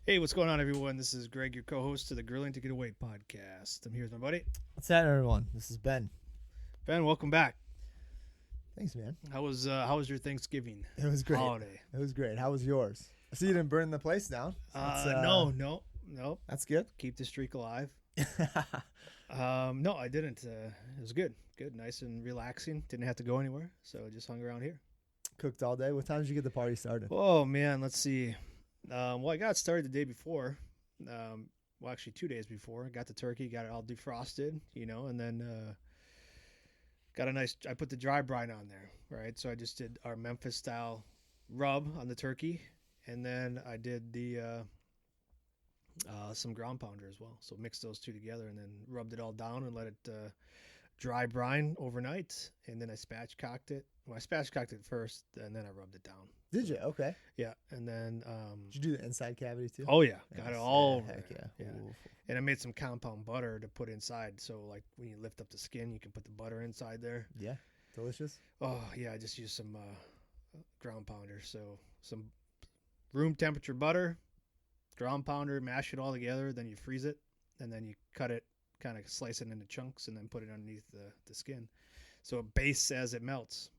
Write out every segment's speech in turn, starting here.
Hey, what's going on, everyone? This is Greg, your co-host of the Grilling to Get Away podcast. I'm here with my buddy What's that, everyone? This is Ben. Ben. Welcome back. Thanks, man. How was your Thanksgiving? It was great. Holiday. It was great. How was yours? I see you didn't burn the place down. No. That's good. Keep the streak alive. No, I didn't. It was good, nice and relaxing. Didn't have to go anywhere, so I just hung around here. Cooked all day. What time did you get the party started? Oh man, let's see. Well, I got started the day before. Well, actually 2 days before. I got the turkey, got it all defrosted, and then got a nice. I put the dry brine on there, right? So I just did our Memphis style rub on the turkey, and then I did the some ground pounder as well. So mixed those two together, and then rubbed it all down and let it dry brine overnight, and then I spatchcocked it. Well, I spatchcocked it first, and then I rubbed it down. Did you? Okay. Yeah, and then did you do the inside cavity too? Oh yeah, got it all over heck there. yeah. And I made some compound butter to put inside. So like when you lift up the skin, you can put the butter inside there. Yeah, delicious. Oh yeah, I just used some ground pounder. So some room temperature butter, ground pounder, mash it all together. Then you freeze it, and then you cut it, kind of slice it into chunks, and then put it underneath the skin. So it bastes as it melts.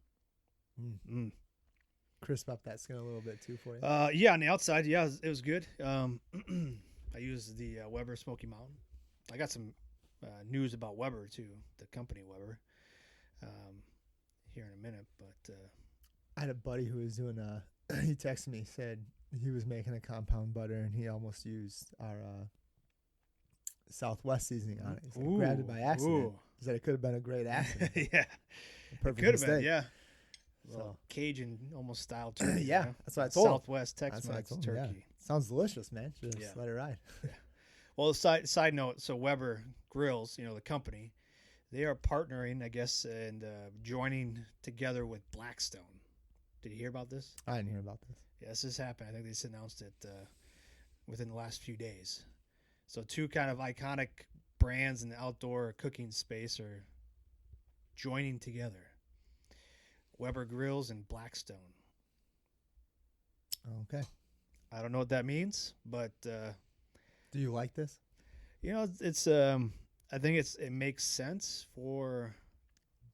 Crisp up that skin a little bit too for you. Yeah, on the outside, yeah, it was good. I used the Weber Smoky Mountain. I got some news about Weber too, the company Weber, here in a minute. But I had a buddy who was doing he texted me, said he was making a compound butter and he almost used our Southwest seasoning on it. He said, grabbed it by accident. He said it could have been a great accident. Yeah, perfect could have been. Yeah. So Cajun almost style turkey. Yeah, that's what I told him. Southwest Tex-Mex turkey. Yeah. Sounds delicious, man. Just let it ride. Yeah. Well, side note, so Weber Grills, the company, they are partnering, I guess, and joining together with Blackstone. Did you hear about this? I didn't hear about this. Yeah, this has happened. I think they just announced it within the last few days. So two kind of iconic brands in the outdoor cooking space are joining together. Weber Grills and Blackstone. Okay. I don't know what that means, but do you like this? It's I think it makes sense for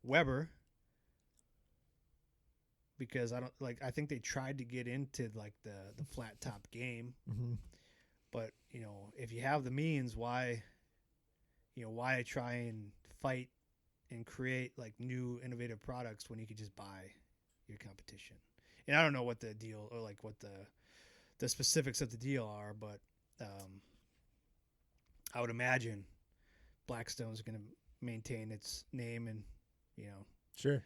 Weber because I think they tried to get into like the flat top game, but if you have the means, why try and fight and create like new innovative products when you could just buy your competition? And I don't know what the deal or like what the specifics of the deal are, but I would imagine Blackstone's going to maintain its name and sure,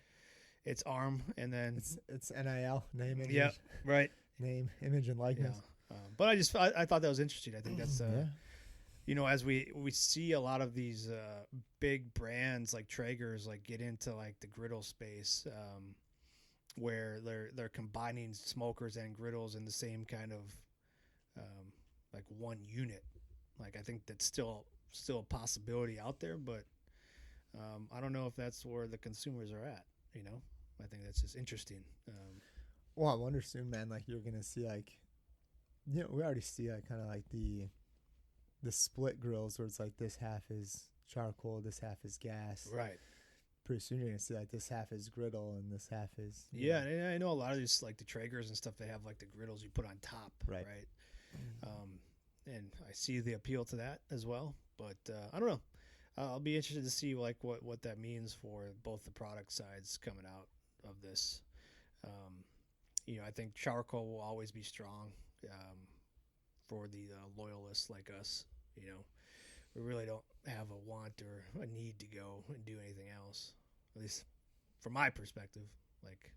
its arm, and then it's NIL, name, image, yeah, right, name, image, and likeness. Yeah. But I thought that was interesting. I think that's as we see a lot of these big brands like Traeger's like get into like the griddle space, where they're combining smokers and griddles in the same kind of like one unit. Like I think that's still a possibility out there, but I don't know if that's where the consumers are at. I think that's just interesting. Well, I wonder soon, man. Like you're gonna see like, we already see like kind of like the split grills where it's like this half is charcoal, this half is gas. Right. Pretty soon you're gonna see like this half is griddle and this half is and I know a lot of these like the Traegers and stuff. They have like the griddles you put on top, right? And I see the appeal to that as well. But I don't know. I'll be interested to see like what that means for both the product sides coming out of this. I think charcoal will always be strong for the loyalists like us. We really don't have a want or a need to go and do anything else. At least from my perspective, like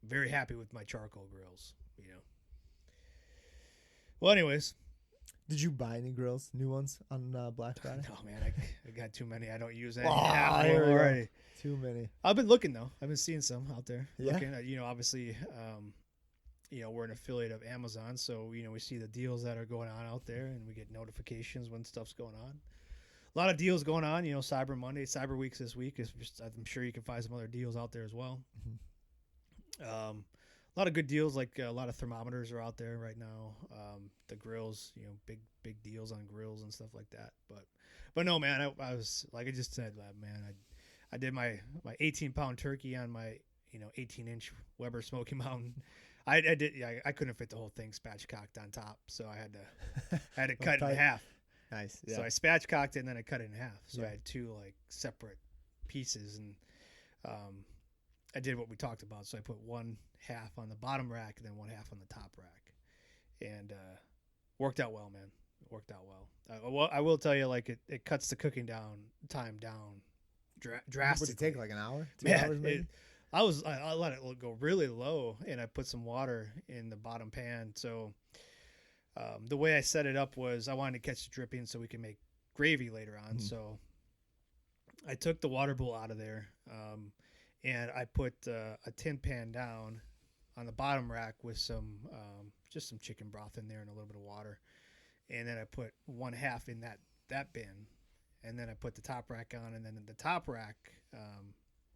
very happy with my charcoal grills. Well, anyways. Did you buy any grills, new ones on Black Friday? No, man, I got too many. I don't use any. Already. Too many. I've been looking though. I've been seeing some out there. Yeah. Looking, obviously, we're an affiliate of Amazon, so we see the deals that are going on out there, and we get notifications when stuff's going on. A lot of deals going on. Cyber Monday, Cyber Week's this week. I'm sure you can find some other deals out there as well. A lot of good deals, like a lot of thermometers are out there right now. The grills, big deals on grills and stuff like that. But no, man, I was like I just said, man, I did my 18-pound turkey on my 18-inch Weber Smoky Mountain. I couldn't fit the whole thing spatchcocked on top, so I had to cut it in half. Nice. Yeah. So I spatchcocked it and then I cut it in half. So Yeah. I had two like separate pieces, and I did what we talked about. So I put one half on the bottom rack and then one half on the top rack, and worked out well, man. It worked out well. I will tell you, like it cuts the cooking time down drastically. Would it take like an hour? 2 Man, hours maybe? I let it go really low, and I put some water in the bottom pan. So the way I set it up was I wanted to catch the dripping so we can make gravy later on. So I took the water bowl out of there, and I put a tin pan down on the bottom rack with some just some chicken broth in there and a little bit of water, and then I put one half in that bin, and then I put the top rack on, and then the top rack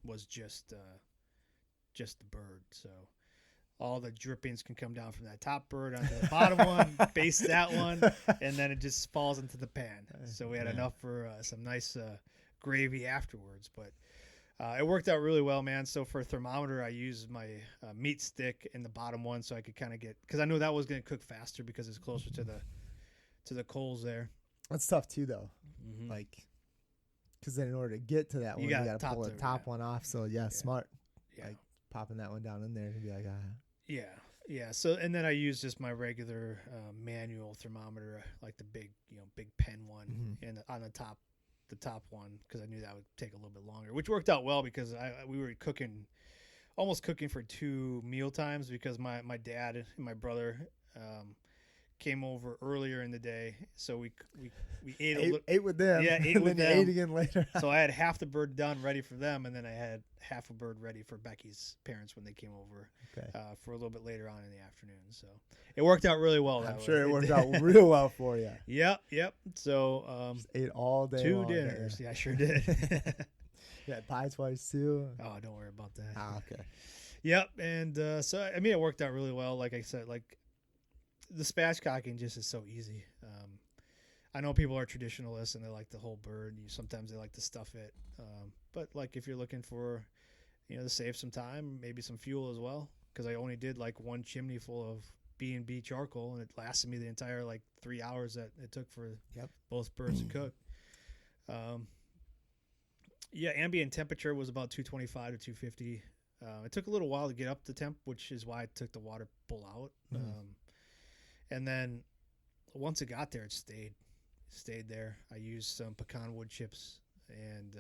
was just the bird. So all the drippings can come down from that top bird onto the bottom one, base that one, and then it just falls into the pan. So we had enough for some nice gravy afterwards. But it worked out really well, man. So for a thermometer, I used my meat stick in the bottom one, so I could kind of get, because I knew that was going to cook faster because it's closer to the coals there. That's tough too, though. Like, because then in order to get to that one, you got to pull the top one off. So smart. Yeah. Like popping that one down in there to be like, Yeah. So, and then I used just my regular manual thermometer, like the big pen one, and on the top one, because I knew that would take a little bit longer, which worked out well because we were almost cooking for 2 meal times, because my dad and my brother came over earlier in the day, so we ate with them. Yeah, ate with them. Ate again later. So I had half the bird done ready for them, and then I had half a bird ready for Becky's parents when they came over for a little bit later on in the afternoon. So it worked out really well. I'm sure it worked out real well for you. Yep. So just ate all day. 2 dinners. Yeah, I sure did. Yeah, pie twice too. Oh, don't worry about that. Okay. Yep, and so I mean, it worked out really well. Like I said, like the spatchcocking just is so easy. I know people are traditionalists and they like the whole bird. Sometimes they like to stuff it, but like if you're looking for, to save some time, maybe some fuel as well, because I only did like 1 chimney full of B&B charcoal, and it lasted me the entire like 3 hours that it took for both birds to cook. Ambient temperature was about 225 to 250. It took a little while to get up the temp, which is why I took the water bowl out. And then once it got there, it stayed there. I used some pecan wood chips, and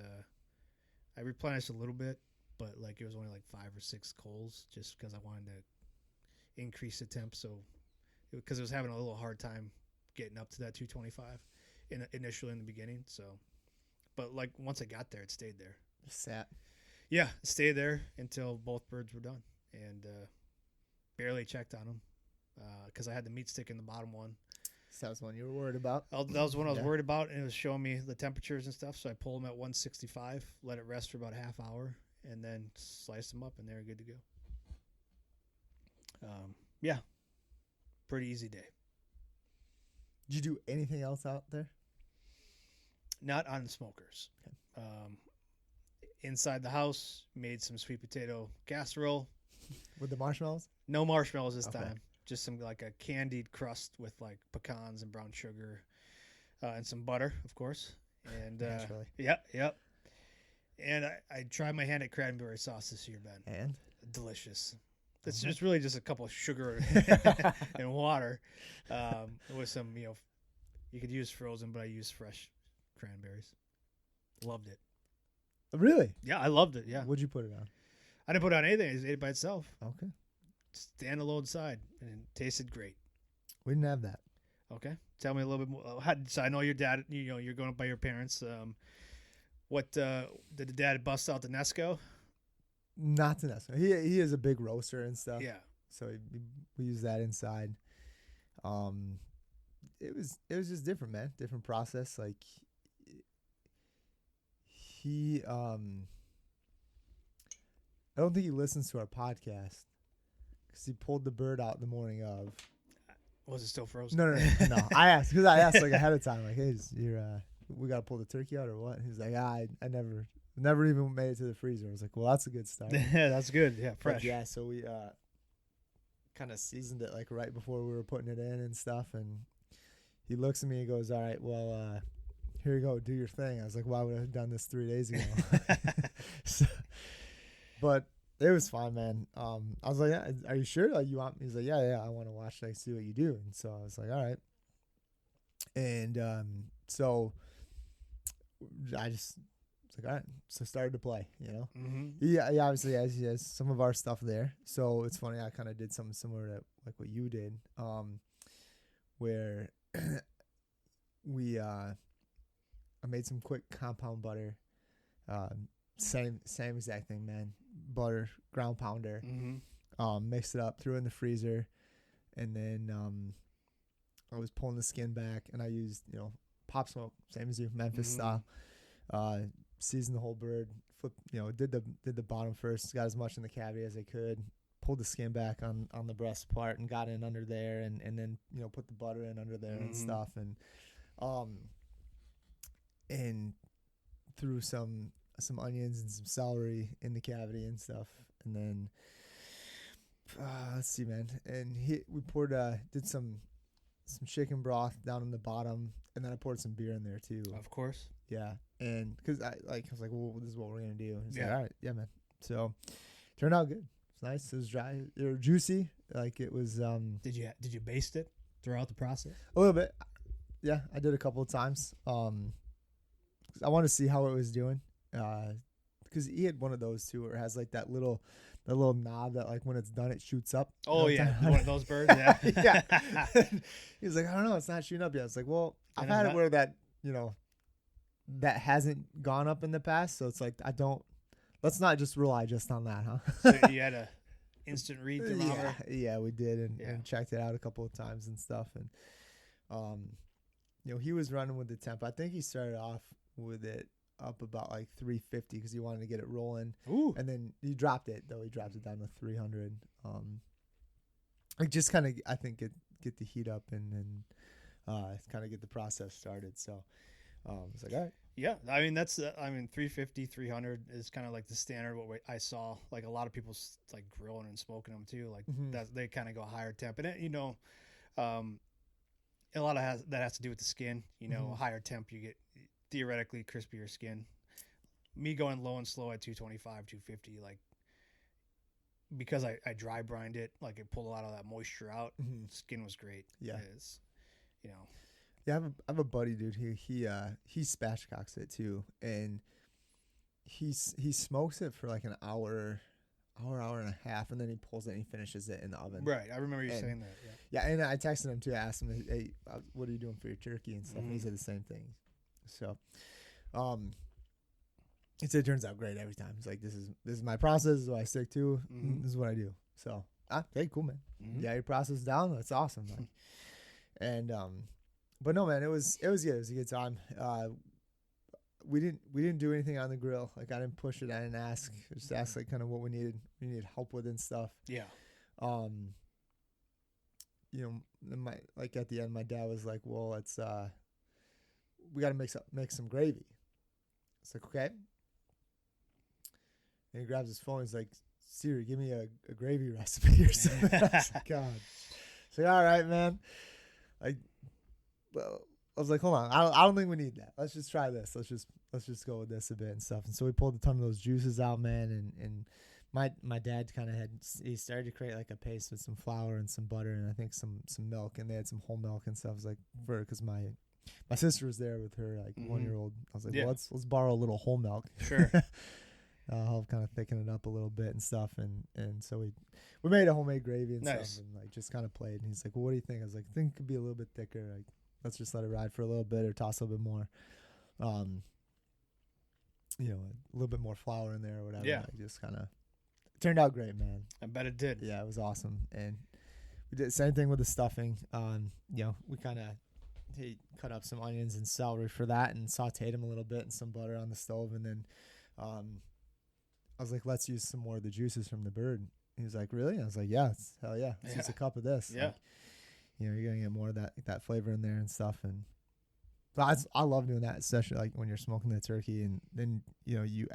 I replenished a little bit, but like it was only like 5 or 6 coals, just because I wanted to increase the temp. So because it was having a little hard time getting up to that 225 initially in the beginning. So, but like once it got there, it stayed there. Just sat. Yeah, it stayed there until both birds were done, and barely checked on them. Because I had the meat stick in the bottom one. So that was one you were worried about? That was one I was worried about, and it was showing me the temperatures and stuff. So I pulled them at 165, let it rest for about a half hour, and then sliced them up, and they were good to go. Pretty easy day. Did you do anything else out there? Not on the smokers. Okay. Inside the house, made some sweet potato casserole. With the marshmallows? No marshmallows this time. Just some like a candied crust with like pecans and brown sugar, and some butter, of course. And yep. And I tried my hand at cranberry sauce this year, Ben. And delicious. It's just really just a couple of sugar and water, with some you could use frozen, but I used fresh cranberries. Loved it. Really? Yeah, I loved it. Yeah. What'd you put it on? I didn't put it on anything. I just ate it by itself. Okay. Standalone side, and it tasted great. We didn't have that. Okay, tell me a little bit more. So I know your dad. You're going up by your parents. What did the dad bust out the Nesco? Not the Nesco. He is a big roaster and stuff. Yeah. So we use that inside. It was just different, man. Different process. Like he I don't think he listens to our podcast because he pulled the bird out the morning of. Was it still frozen? No. I asked like ahead of time, like, hey, we gotta pull the turkey out or what? He's like, I never even made it to the freezer. I was like, well, that's a good start. Yeah, that's good. Yeah, fresh. But yeah, so we kind of seasoned it like right before we were putting it in and stuff, and he looks at me and goes, all right, well, here you go, do your thing. I was like, well, I would have done this 3 days ago. But it was fine, man. I was like, yeah, are you sure? Like, you want? He's like, yeah, I want to watch, like, see what you do. And so I was like, all right. And so I just was like, all right. So started to play, you know. Mm-hmm. Yeah, obviously he has some of our stuff there. So it's funny, I kind of did something similar to like what you did, where I made some quick compound butter. Same exact thing, man. Butter, ground pounder. Mm-hmm. Mixed it up, threw it in the freezer, and then I was pulling the skin back, and I used, pop smoke, same as you, Memphis style. Seasoned the whole bird. Did the bottom first. Got as much in the cavity as I could. Pulled the skin back on the breast part and got in under there, and then put the butter in under there and stuff, and threw some onions and some celery in the cavity and stuff, and then let's see, man, and we poured did some chicken broth down in the bottom, and then I poured some beer in there too. Of course. Yeah, and because I was like, well, this is what we're gonna do. He's like, all right, yeah, man. So turned out good. It's nice. It was dry, or juicy. Like it was. Did you baste it throughout the process? A little bit. Yeah, I did a couple of times. I wanted to see how it was doing. Because he had one of those too, where it has like that little knob that, like, when it's done, it shoots up. Oh yeah, one of those birds. Yeah. Yeah. He was like, I don't know, it's not shooting up yet. It's like, well, I've had it where that that hasn't gone up in the past, so it's like let's not just rely just on that, huh? So you had a instant read thermometer. Yeah, we did, and checked it out a couple of times and stuff, and he was running with the temp. I think he started off with it up about like 350 because he wanted to get it rolling. Ooh. And then he dropped it down to 300. Like, just kind of, I think, get the heat up and kind of get the process started. So it's like, all right. Yeah, I mean 350, 300 is kind of like the standard what I saw. Like a lot of people like grilling and smoking them too. Like that, they kind of go higher temp, and a lot of that has to do with the skin. Higher temp, you get theoretically crispier skin. Me going low and slow at 225, 250, like, because I dry brined it, like it pulled a lot of that moisture out. Skin was great. Yeah. Yeah, I have a buddy, dude. He spatchcocks it too, and he smokes it for like an hour and a half, and then he pulls it and he finishes it in the oven. Right. I remember you saying that. Yeah, and I texted him too. I asked him, hey, what are you doing for your turkey and stuff? And he said the same thing. So, it turns out great every time. It's like, this is my process. This is what I stick to. This is what I do. So, hey, cool, man. Yeah, your process down. That's awesome. Like, and but no, man, it was good. It was a good time. We didn't do anything on the grill. Like, I didn't push it. I didn't ask. I just asked like kind of what we needed help with and stuff. Yeah. Like at the end, my dad was like, well, let's we got to make some gravy. It's like, okay. And he grabs his phone. He's like, Siri, give me a gravy recipe or something. I was like, God. So, all right, man. Like, well, I was like, hold on. I don't think we need that. Let's just try this. Let's just go with this a bit and stuff. And so we pulled a ton of those juices out, man. And my dad kind of he started to create like a paste with some flour and some butter and I think some milk. And they had some whole milk and stuff. I was like, because my sister was there with her like 1-year-old. I was like, well, let's borrow a little whole milk. Sure. I'll kind of thicken it up a little bit and stuff, and so we made a homemade gravy and stuff, and like just kind of played. And he's like, well, what do you think? I was like, I think it could be a little bit thicker. Like, let's just let it ride for a little bit or toss a little bit more, a little bit more flour in there or whatever. Yeah. Like, just kind of turned out great, man. I bet it did. Yeah, it was awesome. And we did the same thing with the stuffing. We kind of cut up some onions and celery for that and sauteed them a little bit and some butter on the stove, and then I was like, let's use some more of the juices from the bird. He was like, really? I was like, yeah, hell yeah. Let's use a cup of this. Yeah. Like, you're gonna get more of that flavor in there and stuff. And but I love doing that, especially like when you're smoking the turkey, and then you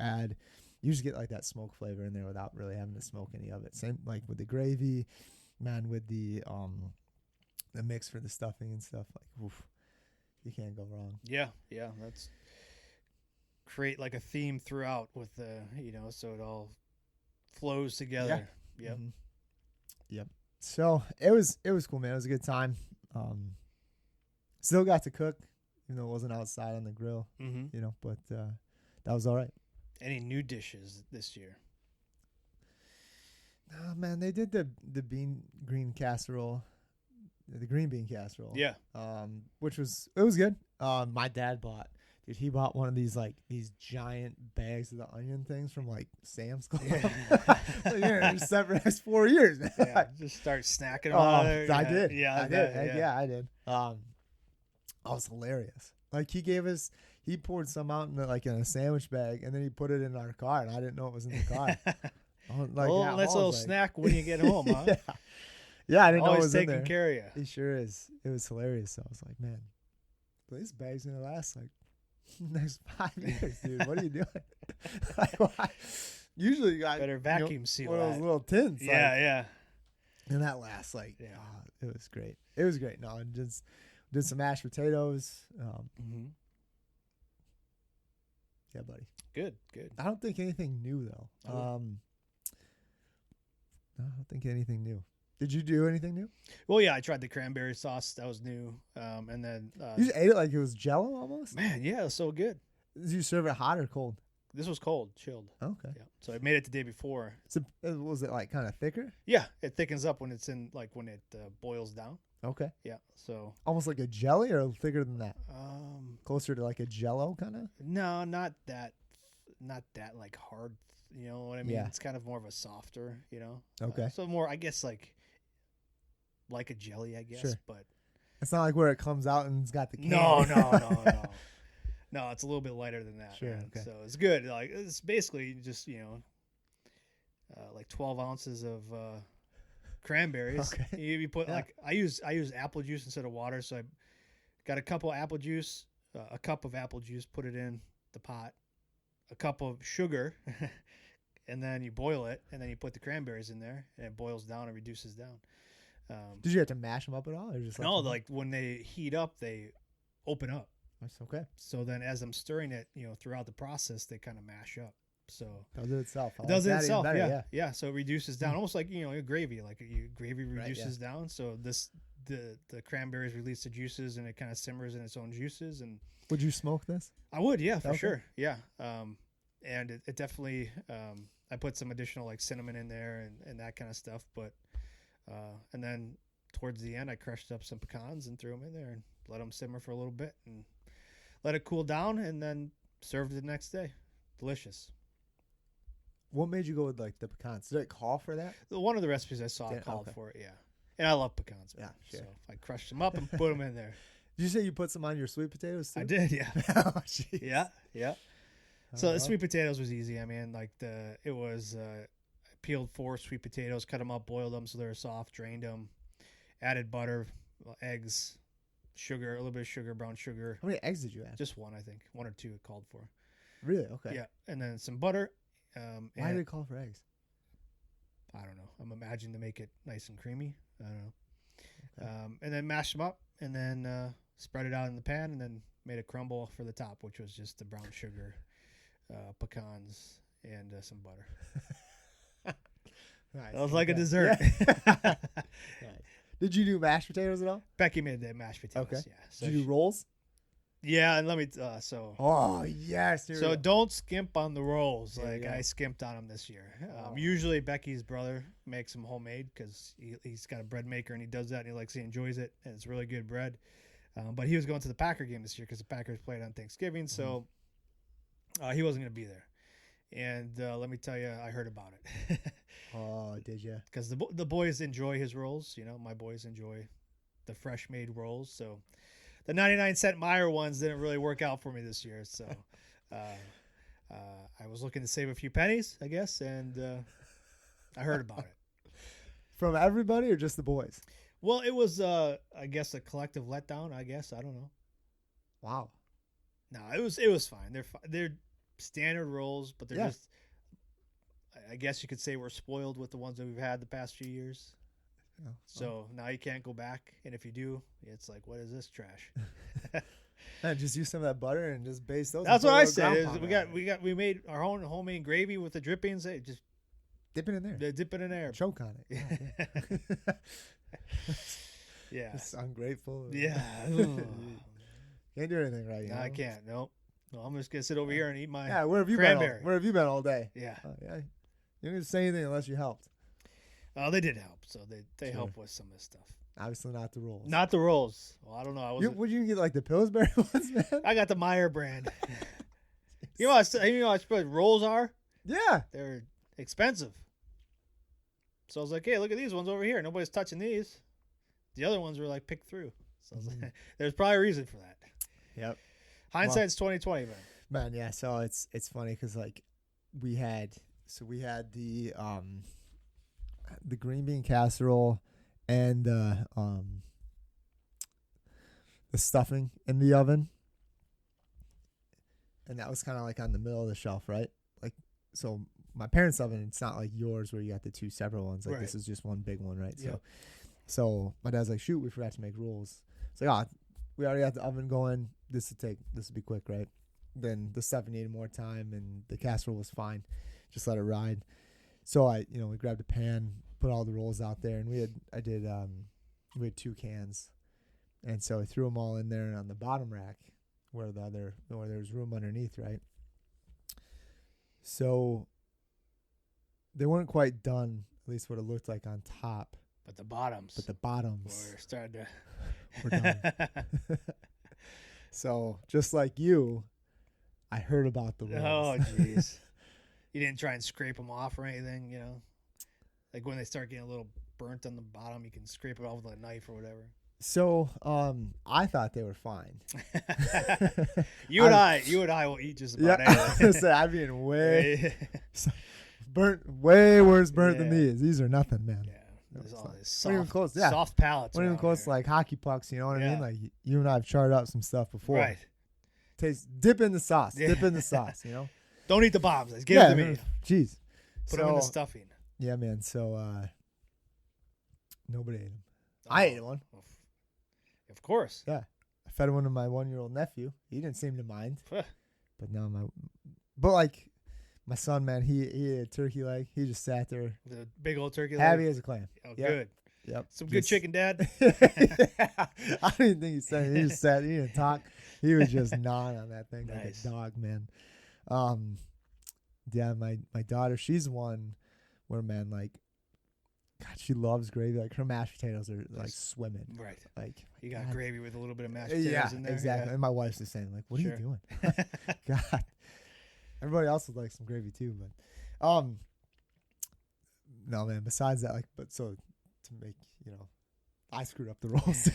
just get like that smoke flavor in there without really having to smoke any of it. Same like with the gravy, man, with the mix for the stuffing and stuff. Like, oof, you can't go wrong. Yeah, that's create like a theme throughout with the so it all flows together. Yeah. Yep. Mm-hmm. Yep. So it was cool, man. It was a good time. Still got to cook, even though it wasn't outside on the grill. Mm-hmm. But that was all right. Any new dishes this year? Oh man, they did the green casserole, the green bean casserole. Yeah. Which was good. My dad he bought one of these giant bags of the onion things from like Sam's Club. Yeah, just set for the next 4 years. Man. Yeah, just start snacking on it. I did. Yeah, I did. Heck yeah, I did. It was hilarious. Like he poured some out in in a sandwich bag, and then he put it in our car, and I didn't know it was in the car. Well, that's a little snack when you get home, huh? Yeah, I didn't know it Always was in taking there. care of you. He sure is. It was hilarious. So I was like, man, this bag's gonna last next 5 years, dude. What are you doing? Why? Usually you got better vacuum seal one of those that. little tins. Yeah. And that lasts it was great. It was great. No, and just did some mashed potatoes. Mm-hmm. Yeah, buddy. Good. I don't think anything new though. Oh. No, I don't think anything new. Did you do anything new? Well, yeah, I tried the cranberry sauce. That was new. And then you just ate it like it was Jello almost. Man, yeah, it was so good. Did you serve it hot or cold? This was cold, chilled. Okay. Yeah. So I made it the day before. So was it kind of thicker? Yeah, it thickens up when it's in when it boils down. Okay. Yeah. So almost like a jelly or thicker than that? Closer to like a Jello kind of? No, not that like hard. You know what I mean? Yeah. It's kind of more of a softer. Okay. So more, I guess, like a jelly, I guess. Sure. But it's not like where it comes out and it's got the can. No. No, it's a little bit lighter than that. Sure. Man. Okay. So it's good. Like it's basically just 12 ounces of cranberries. Okay. You put I use apple juice instead of water, so I got a cup of apple juice, put it in the pot, a cup of sugar, and then you boil it, and then you put the cranberries in there, and it boils down and reduces down. Did you have to mash them up at all, or just no? Like when they heat up, they open up. That's okay. So then, as I'm stirring it, throughout the process, they kind of mash up. So does it itself. It does it itself. Better, yeah. So it reduces down, almost like your gravy. Like your gravy reduces down. So the cranberries release the juices, and it kind of simmers in its own juices. And would you smoke this? I would, yeah, for sure, yeah. And it definitely, I put some additional cinnamon in there and that kind of stuff. But and then towards the end, I crushed up some pecans and threw them in there and let them simmer for a little bit and let it cool down, and then served it the next day. Delicious. What made you go with the pecans? Did it call for that? One of the recipes I saw called for it, yeah. And I love pecans, man. Yeah, sure. So I crushed them up and put them in there. Did you say you put some on your sweet potatoes too? I did, yeah. Oh, jeez. Yeah. So the sweet potatoes was easy. I mean, I peeled 4 sweet potatoes, cut them up, boiled them so they were soft, drained them, added butter, eggs, sugar, a little bit of sugar, brown sugar. How many eggs did you add? Just 1, I think. 1 or 2 it called for. Really? Okay. Yeah, and then some butter. Why did it call for eggs? I don't know. I'm imagining to make it nice and creamy. I don't know. Okay. And then mashed them up, and then spread it out in the pan, and then made a crumble for the top, which was just the brown sugar, pecans, and some butter. Nice. That was like a dessert. Yeah. Did you do mashed potatoes at all? Becky made the mashed potatoes. Okay. Yeah. So did you do rolls? Yeah, and let me. Oh yes. So don't skimp on the rolls. Yeah. I skimped on them this year. Usually Becky's brother makes them homemade because he's got a bread maker and he does that and he enjoys it, and it's really good bread. But he was going to the Packer game this year because the Packers played on Thanksgiving, so he wasn't going to be there. And let me tell you, I heard about it. Oh, did you? Because the boys enjoy his rolls. My boys enjoy the fresh made rolls. So the 99-cent Meyer ones didn't really work out for me this year. So I was looking to save a few pennies, I guess, and I heard about it. From everybody or just the boys? Well, it was I guess a collective letdown. I guess I don't know. Wow. No, it was fine. They're standard rolls, but they're just. I guess you could say we're spoiled with the ones that we've had the past few years. Yeah. So now you can't go back, and if you do, it's like, what is this trash? Man, just use some of that butter and just base those. That's and what put a I little said. ground pound We made our own homemade gravy with the drippings. Hey, just dip it in there. dip it in there. Choke on it. Yeah. Yeah. It's ungrateful. Yeah. Can't do anything right. No, I can't. Nope. No, I'm just gonna sit over here and eat my. Yeah, where have you cranberry. been? Where have you been all day? Yeah. Yeah. You didn't say anything unless you helped. Oh, they did help. So they Sure. help with some of this stuff. Obviously not the rules. Not the rolls. Well, I don't know. I was. Would you get like the Pillsbury ones, man? I got the Meyer brand. You know how much rolls are? Yeah. They're expensive. So I was like, hey, look at these ones over here. Nobody's touching these. The other ones were like picked through. So I was like, there's probably a reason for that. Yep. Hindsight's 2020, man. Man, yeah. So it's funny because like we had the green bean casserole and the stuffing in the oven, and that was kind of like on the middle of the shelf, right? Like, so my parents' oven, it's not like yours where you got the two separate ones. Like Right. This is just one big one, right? Yep. So my dad's like, shoot, we forgot to make rolls. It's like, we already got the oven going. This will be quick, right? Then the stuffing needed more time, and the casserole was fine. Just let it ride. So we grabbed a pan, put all the rolls out there, and we had 2 cans, and so I threw them all in there on the bottom rack where there's room underneath, right? So they weren't quite done, at least what it looked like on top. But the bottoms. We're starting to. We're done. So just like you, I heard about the rolls. Oh, jeez. You didn't try and scrape them off or anything, you know? Like when they start getting a little burnt on the bottom, you can scrape it off with a knife or whatever. So I thought they were fine. You and I will eat just about anything. I was gonna say, I'd be in way worse burnt than these. These are nothing, man. Yeah. There's all this soft palates. Not even close to like hockey pucks, you know what I mean? Like you and I have charred up some stuff before. Right. Dip in the sauce. Dip in the sauce, you know? Don't eat the bombs. Give it to me. Jeez. Put them in the stuffing. Yeah, man. So nobody ate them. I ate one. Of course. Yeah. I fed one to my 1-year-old nephew. He didn't seem to mind. But now my son, man, he ate a turkey leg. He just sat there. The big old turkey leg. Happy as a clam. Oh, good. Yep. Some good chicken, Dad. Yeah. I didn't even think he said anything. He just sat. He didn't talk. He was just gnawing on that thing like a dog, man. Yeah, my daughter, she's one where, man, like, God, she loves gravy. Like, her mashed potatoes are like swimming. Right. Like, you got gravy with a little bit of mashed potatoes in there. Exactly. And my wife's the same. Like, what are you doing? God. Everybody else would like some gravy too, but no, man, besides that, like, but so to make, I screwed up the rolls too.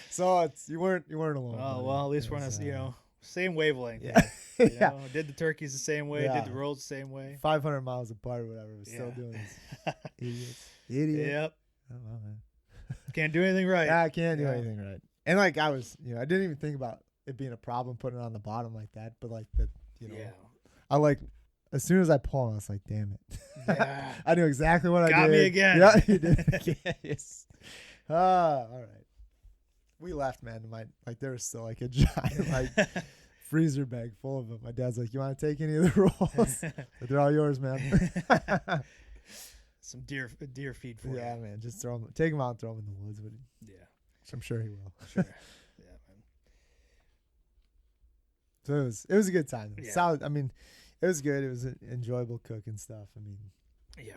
So you weren't alone. Oh, buddy. well, at least we're on a, same wavelength. Yeah. Did the turkeys the same way, did the rolls the same way. 500 miles apart or whatever. We're still doing this. Idiot. Yep. Oh, well, man. Can't do anything right. Yeah, I can't do anything right. And like I was, I didn't even think about it being a problem putting it on the bottom like that, but like the, I like, as soon as I pull, I was like, damn it. Yeah. I knew exactly what I did. Got me again. Yeah, you did again. Yes. All right. We left, man. There was still like a giant like freezer bag full of them. My dad's like, you want to take any of the rolls? But they're all yours, man. Some deer feed for you. Yeah, man. Just take them out and throw them in the woods. Yeah. Which I'm sure he will. Sure. Yeah, man. So it was a good time. Yeah. Solid. I mean, it was good. It was an enjoyable cooking stuff. I mean, yeah.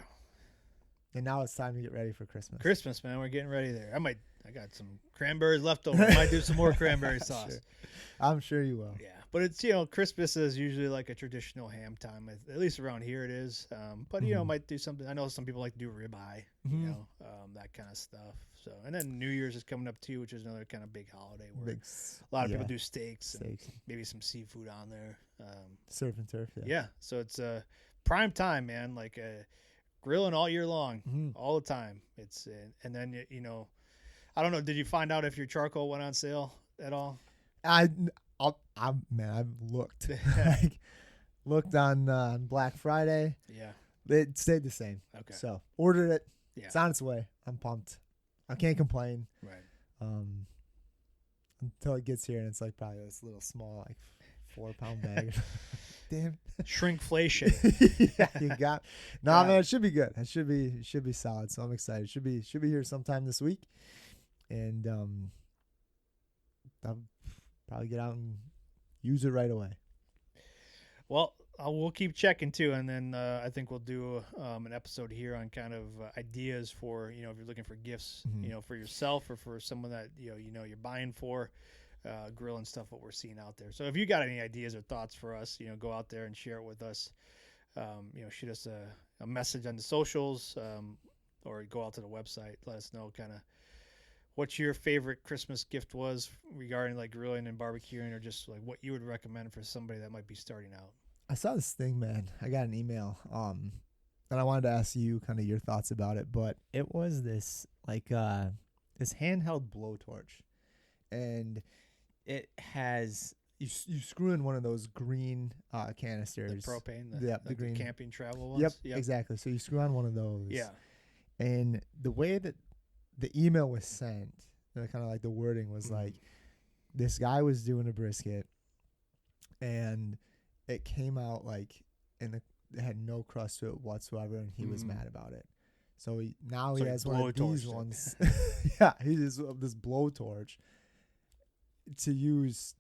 And now it's time to get ready for Christmas. Christmas, man. We're getting ready there. I got some cranberries left over. I might do some more cranberry sauce. Sure. I'm sure you will. Yeah. But it's, Christmas is usually like a traditional ham time. At least around here it is. But, might do something. I know some people like to do ribeye, that kind of stuff. So, and then New Year's is coming up too, which is another kind of big holiday where a lot of people do steaks. And maybe some seafood on there. Surf and turf. Yeah. So it's prime time, man. Like grilling all year long, Mhm. all the time. It's and then you know, I don't know. Did you find out if your charcoal went on sale at all? I've looked like looked on Black Friday. Yeah. It stayed the same. Okay. So ordered it. Yeah. It's on its way. I'm pumped. I can't complain. Right. Until it gets here and it's like probably this little small like 4-pound bag. Damn. Shrinkflation. Yeah, you got. No, man, it should be good. It should be solid. So I'm excited. Should be here sometime this week, and I'll probably get out and use it right away. Well, we'll keep checking too, and then I think we'll do an episode here on kind of ideas for, you know, if you're looking for gifts, Mhm. you know, for yourself or for someone that you know you're buying for, grill and stuff. What we're seeing out there. So if you got any ideas or thoughts for us, you know, go out there and share it with us. You know, shoot us a message on the socials, or go out to the website. Let us know kind of what your favorite Christmas gift was regarding like grilling and barbecuing, or just like what you would recommend for somebody that might be starting out. I saw this thing, man. I got an email, and I wanted to ask you kind of your thoughts about it. But it was this like this handheld blowtorch, and it has you screw in one of those green canisters. The propane, Yep, the green camping travel ones. Yep, exactly. So you screw on one of those. Yeah. And the way that the email was sent, kind of like the wording was like, this guy was doing a brisket, and it came out like it had no crust to it whatsoever, and he was mad about it. So he has one of these ones. Yeah, he has this blowtorch to use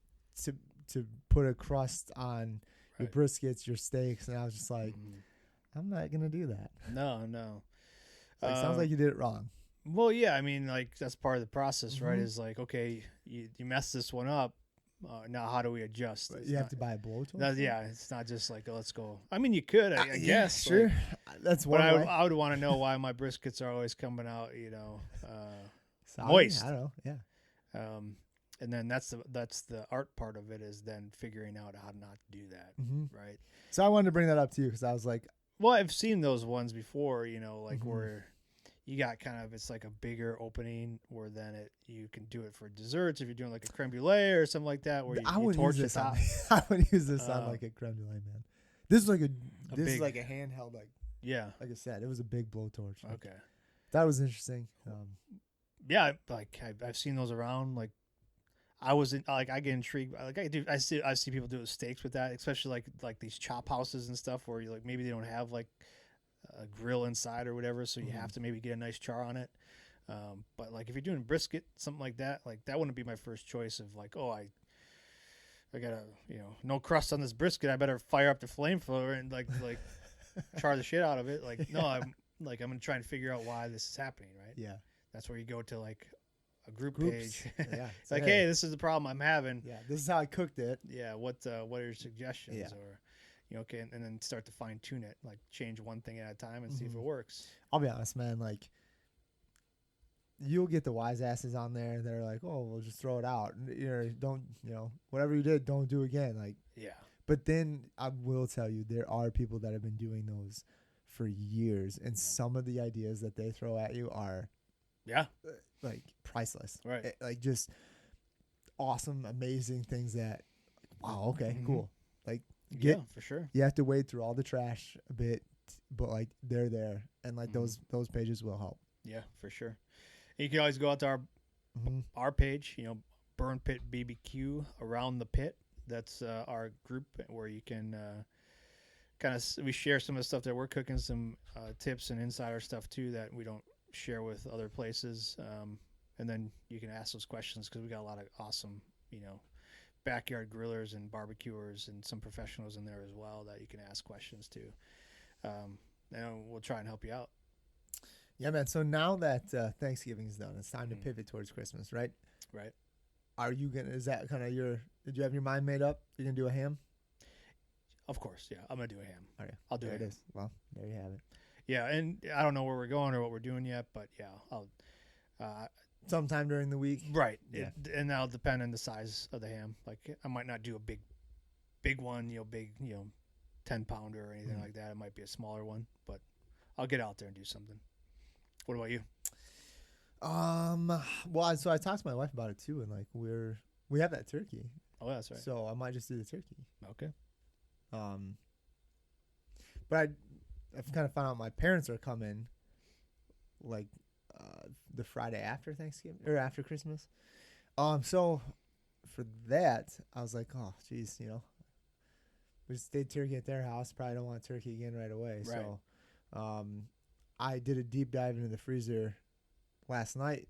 to put a crust on your briskets, your steaks, and I was just like, I'm not gonna do that. No. Like, sounds like you did it wrong. Well, yeah, I mean, like that's part of the process, right? Is like, okay, you messed this one up. Now how do we adjust? You have to buy a blowtorch. Yeah, it's not just like, let's go. I mean, you could, I guess. Sure. Like, That's one. But way. I would want to know why my briskets are always coming out, you know, Sorry, moist. I don't know. Yeah. And then that's the art part of it, is then figuring out how not to do that, right? So I wanted to bring that up to you because I was like, well, I've seen those ones before, you know, like where you got kind of, it's like a bigger opening where then you can do it for desserts if you're doing like a creme brulee or something like that, where you torch the top. I would use this on like a creme brulee, man. This is like this is like a handheld, like I said, it was a big blowtorch. Like, Okay. that was interesting. Yeah, like I've seen those around. Like I get intrigued. Like I see people do it with steaks with that, especially like these chop houses and stuff where you like maybe they don't have like a grill inside or whatever, so you have to maybe get a nice char on it. But like if you're doing brisket, something like that wouldn't be my first choice of like, oh, I got a, you know, no crust on this brisket, I better fire up the flamethrower and like char the shit out of it. Like, no, I'm gonna try and figure out why this is happening, right? Yeah. That's where you go to like a groups page. Yeah. It's like, hey, this is the problem I'm having. Yeah, this is how I cooked it. Yeah, what are your suggestions? Yeah. Or, you know, okay, and then start to fine tune it, like change one thing at a time and see if it works. I'll be honest, man. Like, you'll get the wise asses on there. They're like, oh, we'll just throw it out. Don't, whatever you did, don't do again. Like, yeah. But then I will tell you, there are people that have been doing those for years, and some of the ideas that they throw at you are, like priceless. Right. Like just awesome, amazing things that, wow, okay, cool. Like, Yeah, for sure. you have to wade through all the trash a bit, but like they're there, and like those pages will help. Yeah, for sure. And you can always go out to our page, you know, Burn Pit BBQ, Around the Pit. That's our group where you can we share some of the stuff that we're cooking, some tips and insider stuff too that we don't share with other places. And then you can ask those questions because we got a lot of awesome, you know, backyard grillers and barbecuers and some professionals in there as well that you can ask questions to. And we'll try and help you out. Yeah, man. So now that Thanksgiving is done, it's time to pivot towards Christmas, right? Right. Are you is that kind of did you have your mind made up? You're going to do a ham? Of course, yeah. I'm going to do a ham. Oh, yeah. I'll do there it. It is. Well, there you have it. Yeah, and I don't know where we're going or what we're doing yet, but yeah, I'll sometime during the week. Right. Yeah. And that'll depend on the size of the ham. Like I might not do a big one, 10-pounder or anything like that. It might be a smaller one, but I'll get out there and do something. What about you? Well, so I talked to my wife about it too, and like we have that turkey, Oh, that's right. so I might just do the turkey. Okay. But I've kind of found out my parents are coming, like, the Friday after Thanksgiving or after Christmas. So for that, I was like, oh, geez, you know, we just did turkey at their house. Probably don't want turkey again right away. Right. So, I did a deep dive into the freezer last night,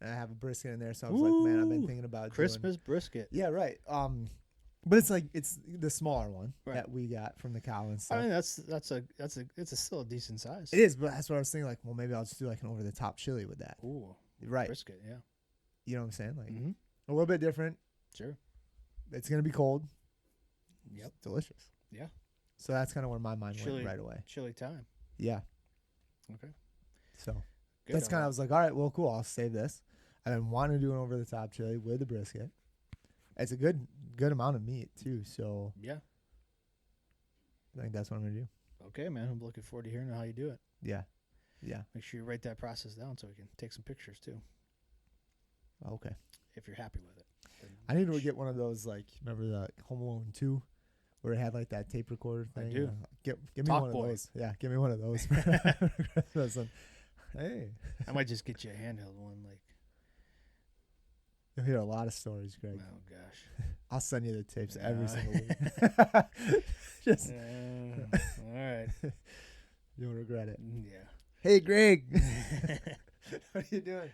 and I have a brisket in there. So I was like, man, I've been thinking about Christmas brisket. Yeah, right. But it's the smaller one Right. that we got from the cow and stuff. I mean, it's still a decent size. It is, but that's what I was thinking. Like, well, maybe I'll just do like an over the top chili with that. Ooh, Right. brisket. Yeah. You know what I'm saying? Like Mm-hmm. a little bit different. Sure. It's gonna be cold. Yep. It's delicious. Yeah. So that's kind of where my mind Chili. went right away. Chili time. Yeah. Okay. So Good. that's kind of, I was like, all right, well, cool. I'll save this. I've been wanting to do an over the top chili with the brisket. It's a good amount of meat too. So Yeah. I think that's what I'm gonna do. Okay, man. I'm looking forward to hearing how you do it. Yeah. Yeah. Make sure you write that process down so we can take some pictures too, Okay. if you're happy with it. I need to get one of those, like, remember the Home Alone 2 where it had like that tape recorder thing? I do. Give me Talk one boy. of those. Yeah, give me one of those. Listen, hey, I might just get you a handheld one. Like, you'll hear a lot of stories, Greg. oh gosh. I'll send you the tapes every Yeah. single week. Just All right. you'll regret it. Yeah. Hey, Greg, what are you doing?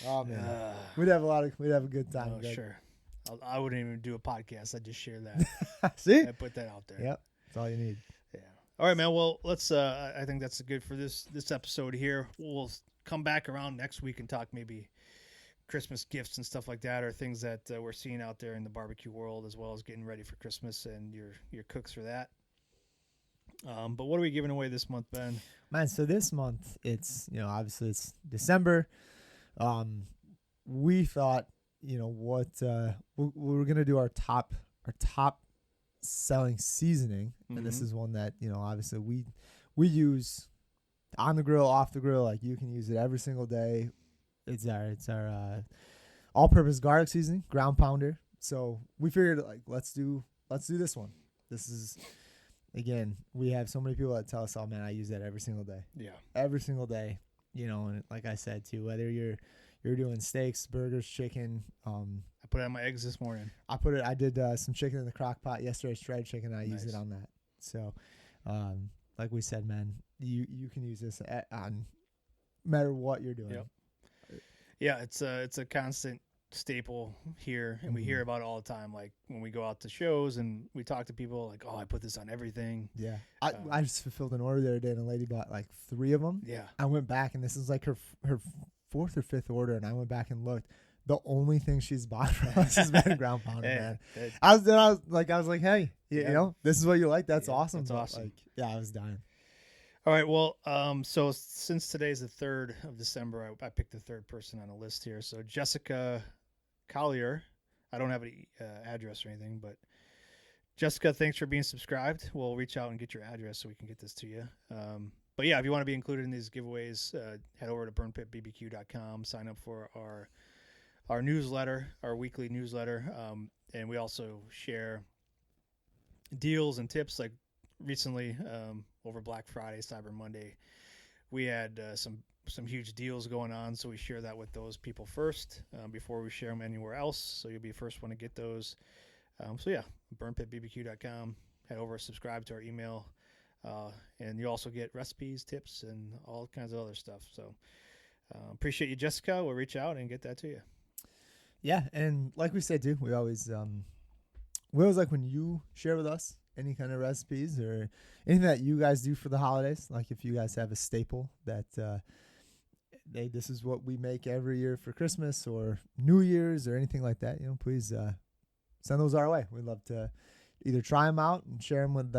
Oh man, we'd have a good time. Oh, Greg. sure. I wouldn't even do a podcast. I'd just share that. See? I put that out there. Yep, that's all you need. Yeah. All right, man. Well, let's. I think that's good for this episode here. We'll come back around next week and talk maybe Christmas gifts and stuff like that, or things that we're seeing out there in the barbecue world, as well as getting ready for Christmas and your cooks for that. But what are we giving away this month, Ben? Man, so this month it's, you know, obviously it's December. We thought, you know, what we're gonna do our top selling seasoning, and this Mhm. is one that, you know, obviously we use on the grill, off the grill. Like, you can use it every single day. It's our all-purpose garlic seasoning, ground pounder. So we figured, like, let's do this one. This is, again, we have so many people that tell us, oh man, I use that every single day. Yeah. Every single day, you know. And like I said too, whether you're doing steaks, burgers, chicken. I put it on my eggs this morning. I did some chicken in the crock pot yesterday, shredded chicken. I used Nice. it on that. So, like we said, man, you can use this on no matter what you're doing. Yep. Yeah, it's a constant staple here, and we hear about it all the time. Like when we go out to shows and we talk to people, like, oh, I put this on everything. Yeah. I just fulfilled an order the other day, and a lady bought like 3 of them. Yeah. I went back, and this is like her 4th or 5th order, and I went back and looked. The only thing she's bought from us has been ground pounder, man. I was like, hey, you know, this is what you like. That's awesome. That's But, awesome. like, yeah, I was dying. All right. Well, so since today's the 3rd of December, I picked the 3rd person on the list here. So Jessica Collier. I don't have any address or anything, but Jessica, thanks for being subscribed. We'll reach out and get your address so we can get this to you. But yeah, if you want to be included in these giveaways, head over to burnpitbbq.com, sign up for our newsletter, our weekly newsletter. And we also share deals and tips. Like recently, over Black Friday, Cyber Monday, we had some huge deals going on, so we share that with those people first before we share them anywhere else. So you'll be the first one to get those. So yeah, burnpitbbq.com. Head over, subscribe to our email, and you also get recipes, tips, and all kinds of other stuff. So appreciate you, Jessica. We'll reach out and get that to you. Yeah, and like we said too, we always like when you share with us any kind of recipes or anything that you guys do for the holidays. Like if you guys have a staple that this is what we make every year for Christmas or New Year's or anything like that, you know, please send those our way. We'd love to either try them out and share them with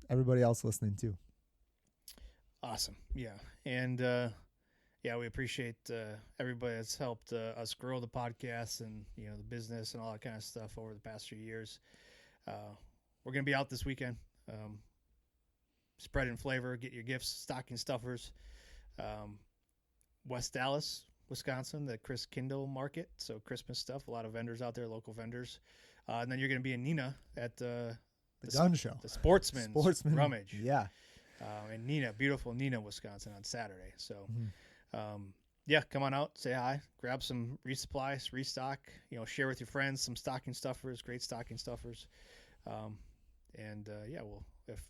everybody else listening too. Awesome. Yeah. And yeah, we appreciate everybody that's helped us grow the podcast and, you know, the business and all that kind of stuff over the past few years. We're going to be out this weekend. spread in flavor, get your gifts, stocking stuffers. West Dallas, Wisconsin, the Chris Kindle Market. So Christmas stuff, a lot of vendors out there, local vendors. And then you're going to be in Neenah at the gun show, the Sportsman Rummage. Yeah. In Neenah, beautiful Neenah, Wisconsin on Saturday. So, yeah, come on out, say hi, grab some resupply, restock, share with your friends, some stocking stuffers, great stocking stuffers. Yeah, well, if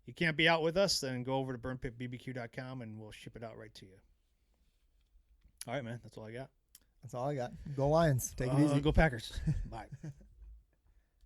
you can't be out with us, then go over to burnpitbbq.com and we'll ship it out right to you. All right, man, that's all I got. That's all I got. Go Lions. Take it easy. Go Packers. Bye.